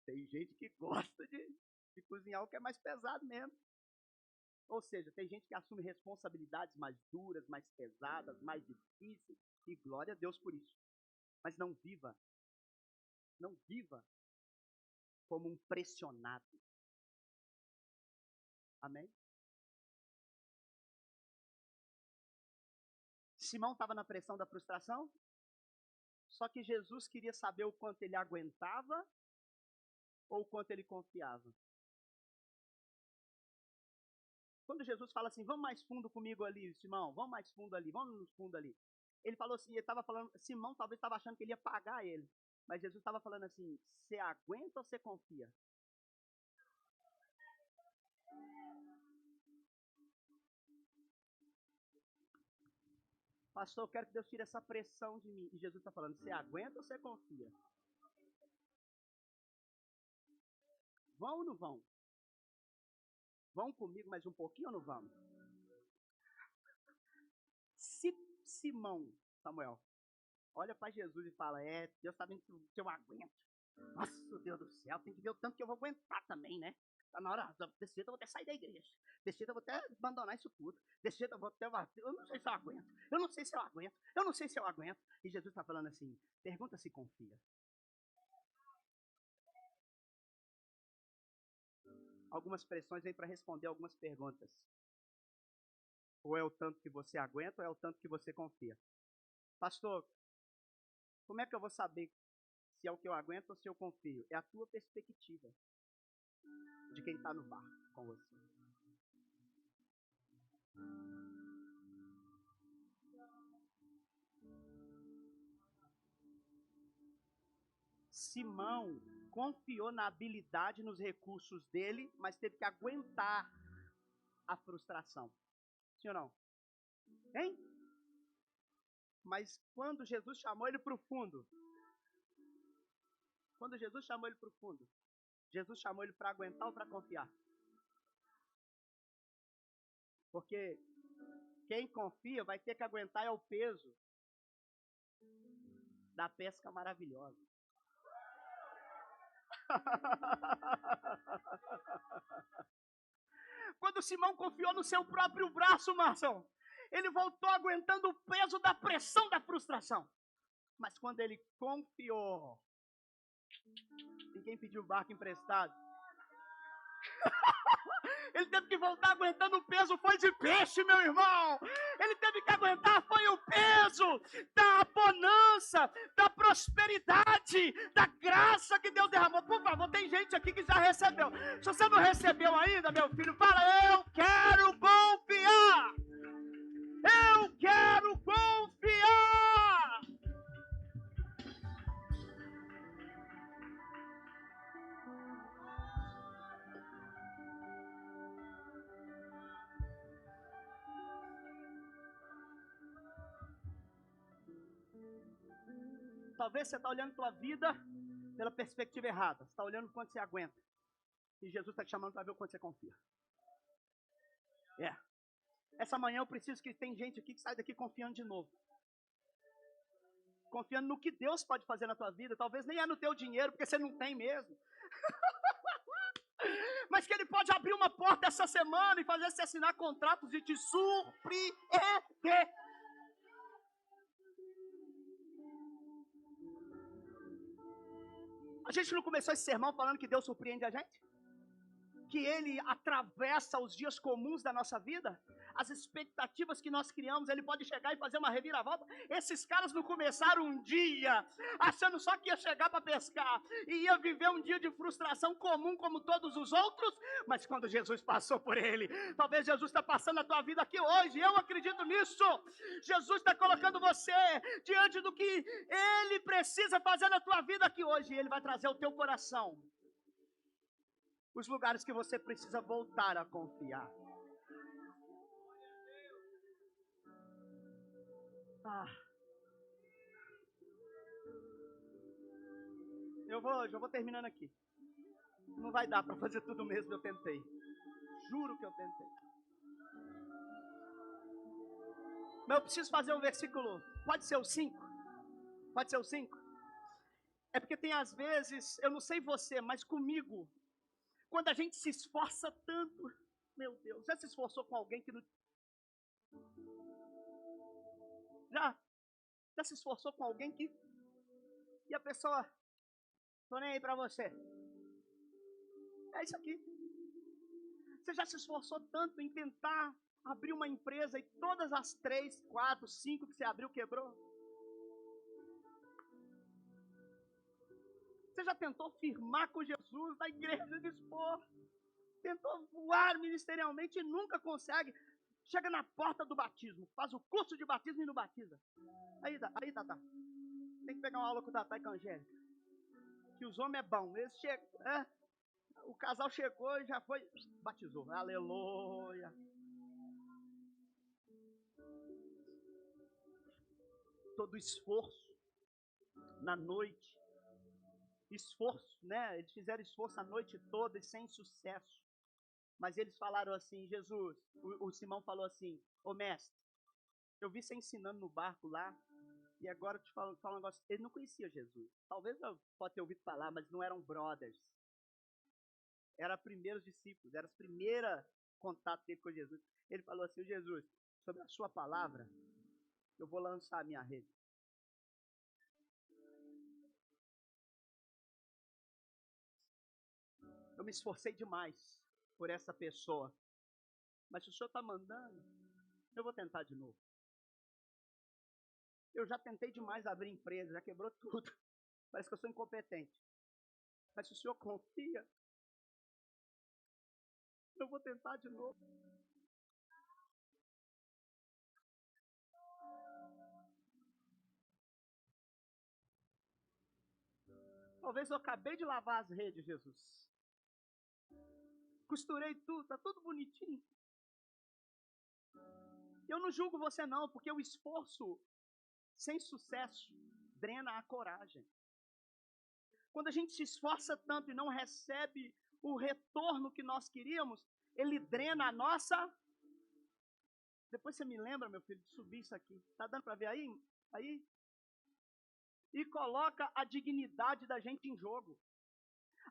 Tem gente que gosta de cozinhar o que é mais pesado mesmo. Ou seja, tem gente que assume responsabilidades mais duras, mais pesadas, mais difíceis, e glória a Deus por isso. Mas não viva como um pressionado. Amém? Simão estava na pressão da frustração, só que Jesus queria saber o quanto ele aguentava ou o quanto ele confiava. Quando Jesus fala assim, vamos mais fundo comigo ali, Simão, vamos mais fundo ali, vamos no fundo ali. Ele falou assim, ele estava falando, Simão talvez estava achando que ele ia pagar ele, mas Jesus estava falando assim, você aguenta ou você confia? Pastor, eu quero que Deus tire essa pressão de mim. E Jesus está falando, você aguenta ou você confia? Vão ou não vão? Vão comigo mais um pouquinho ou não vão? Se Simão, Samuel, olha para Jesus e fala, Deus está vendo se eu aguento. Nossa, Deus do céu, tem que ver o tanto que eu vou aguentar também, né? Tá na hora, desse jeito eu vou até sair da igreja. Desse jeito eu vou até abandonar isso tudo. Desse jeito eu vou até... Eu não sei se eu aguento. Eu não sei se eu aguento. E Jesus está falando assim, pergunta se confia. Algumas pressões vêm para responder algumas perguntas. Ou é o tanto que você aguenta, ou é o tanto que você confia. Pastor, como é que eu vou saber se é o que eu aguento ou se eu confio? É a tua perspectiva de quem está no barco com você. Simão confiou na habilidade, nos recursos dele, mas teve que aguentar a frustração. Sim ou não? Hein? Mas quando Jesus chamou ele para o fundo, Jesus chamou ele para aguentar ou para confiar? Porque quem confia vai ter que aguentar o peso da pesca maravilhosa. Quando Simão confiou no seu próprio braço, Márcio, ele voltou aguentando o peso da pressão da frustração. Mas quando ele confiou em quem pediu o barco emprestado, ele teve que voltar aguentando o peso, foi de peixe, meu irmão. Ele teve que aguentar, foi o peso da bonança, da prosperidade, da graça que Deus derramou. Por favor, tem gente aqui que já recebeu. Se você não recebeu ainda, meu filho, fala, eu quero confiar. Eu quero confiar. Talvez você está olhando para a vida pela perspectiva errada. Você está olhando quanto você aguenta. E Jesus está te chamando para ver o quanto você confia. Essa manhã eu preciso que tem gente aqui que sai daqui confiando de novo. Confiando no que Deus pode fazer na tua vida. Talvez nem é no teu dinheiro, porque você não tem mesmo. Mas que Ele pode abrir uma porta essa semana e fazer você assinar contratos e te surpreender. A gente não começou esse sermão falando que Deus surpreende a gente? que ele atravessa os dias comuns da nossa vida, as expectativas que nós criamos, ele pode chegar e fazer uma reviravolta. Esses caras não começaram um dia achando só que ia chegar para pescar e ia viver um dia de frustração comum como todos os outros, mas quando Jesus passou por ele, talvez Jesus está passando a tua vida aqui hoje, eu acredito nisso. Jesus está colocando você diante do que ele precisa fazer na tua vida aqui hoje, e ele vai trazer o teu coração os lugares que você precisa voltar a confiar. Eu vou terminando aqui. Não vai dar para fazer tudo mesmo, eu tentei. Juro que eu tentei. Mas eu preciso fazer um versículo. Pode ser o 5? Pode ser o 5? É porque tem às vezes, eu não sei você, mas comigo, quando a gente se esforça tanto, meu Deus, já se esforçou com alguém que não... Já se esforçou com alguém que... E a pessoa, tô nem aí pra você. É isso aqui. Você já se esforçou tanto em tentar abrir uma empresa e todas as 3, 4, 5 que você abriu quebrou? Você já tentou firmar com Jesus na igreja de expor? Tentou voar ministerialmente e nunca consegue. Chega na porta do batismo, faz o curso de batismo e não batiza. Aí, Tata, tem que pegar uma aula com o Tata e com a Angélica. Que os homens é bom. Eles chegam, o casal chegou e já foi, batizou. Aleluia. Todo esforço na noite, né? Eles fizeram esforço a noite toda e sem sucesso. Mas eles falaram assim, Jesus, o Simão falou assim, ô mestre, eu vi você ensinando no barco lá, e agora eu te falo um negócio. Ele não conhecia Jesus. Talvez eu possa ter ouvido falar, mas não eram brothers. Eram primeiros discípulos, era o primeiro contato dele com Jesus. Ele falou assim, Jesus, sobre a sua palavra, eu vou lançar a minha rede. Eu me esforcei demais por essa pessoa. Mas se o senhor está mandando, eu vou tentar de novo. Eu já tentei demais abrir empresa, já quebrou tudo. Parece que eu sou incompetente. Mas se o senhor confia, eu vou tentar de novo. Talvez eu acabei de lavar as redes, Jesus. Costurei tudo, está tudo bonitinho. Eu não julgo você não, porque o esforço sem sucesso drena a coragem. Quando a gente se esforça tanto e não recebe o retorno que nós queríamos, ele drena a nossa... Depois você me lembra, meu filho, de subir isso aqui. Tá dando para ver aí? Aí? E coloca a dignidade da gente em jogo.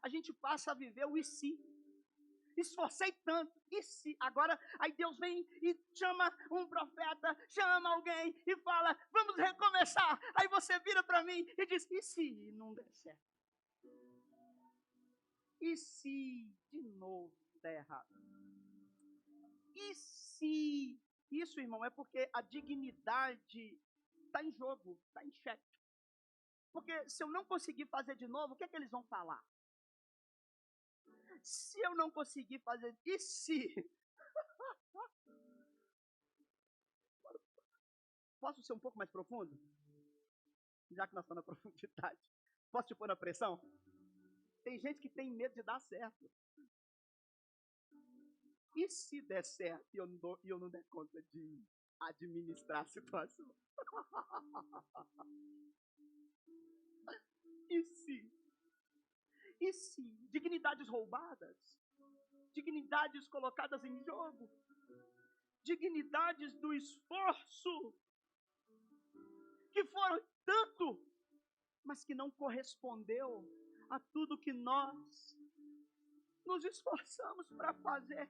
A gente passa a viver o e se. Esforcei tanto, e se? Agora, aí Deus vem e chama um profeta, chama alguém e fala, vamos recomeçar. Aí você vira para mim e diz, e se não der certo? E se de novo der errado? E se? Isso, irmão, é porque a dignidade está em jogo, está em xeque. Porque se eu não conseguir fazer de novo, o que é que eles vão falar? Se eu não conseguir fazer, e se? Posso ser um pouco mais profundo? Já que nós estamos na profundidade. Posso te pôr na pressão? Tem gente que tem medo de dar certo. E se der certo e eu não der conta de administrar a situação? E se? E se? Dignidades roubadas? Dignidades colocadas em jogo? Dignidades do esforço? Que foram tanto, mas que não correspondeu a tudo que nós nos esforçamos para fazer.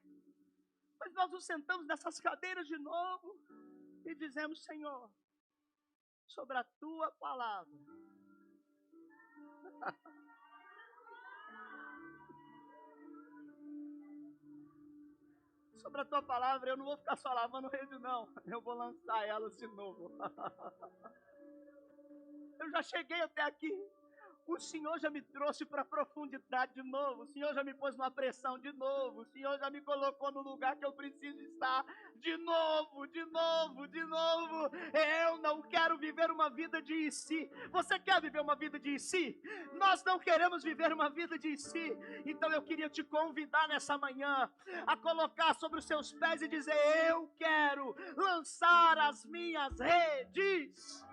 Mas nós nos sentamos nessas cadeiras de novo e dizemos, Senhor, sobre a tua palavra, sobre a tua palavra, eu não vou ficar só lavando rede, não. Eu vou lançar elas de novo. Eu já cheguei até aqui. O Senhor já me trouxe para a profundidade de novo. O Senhor já me pôs numa pressão de novo. O Senhor já me colocou no lugar que eu preciso estar de novo, de novo, de novo. Eu não quero viver uma vida de si. Você quer viver uma vida de si? Nós não queremos viver uma vida de si. Então eu queria te convidar nessa manhã a colocar sobre os seus pés e dizer: eu quero lançar as minhas redes.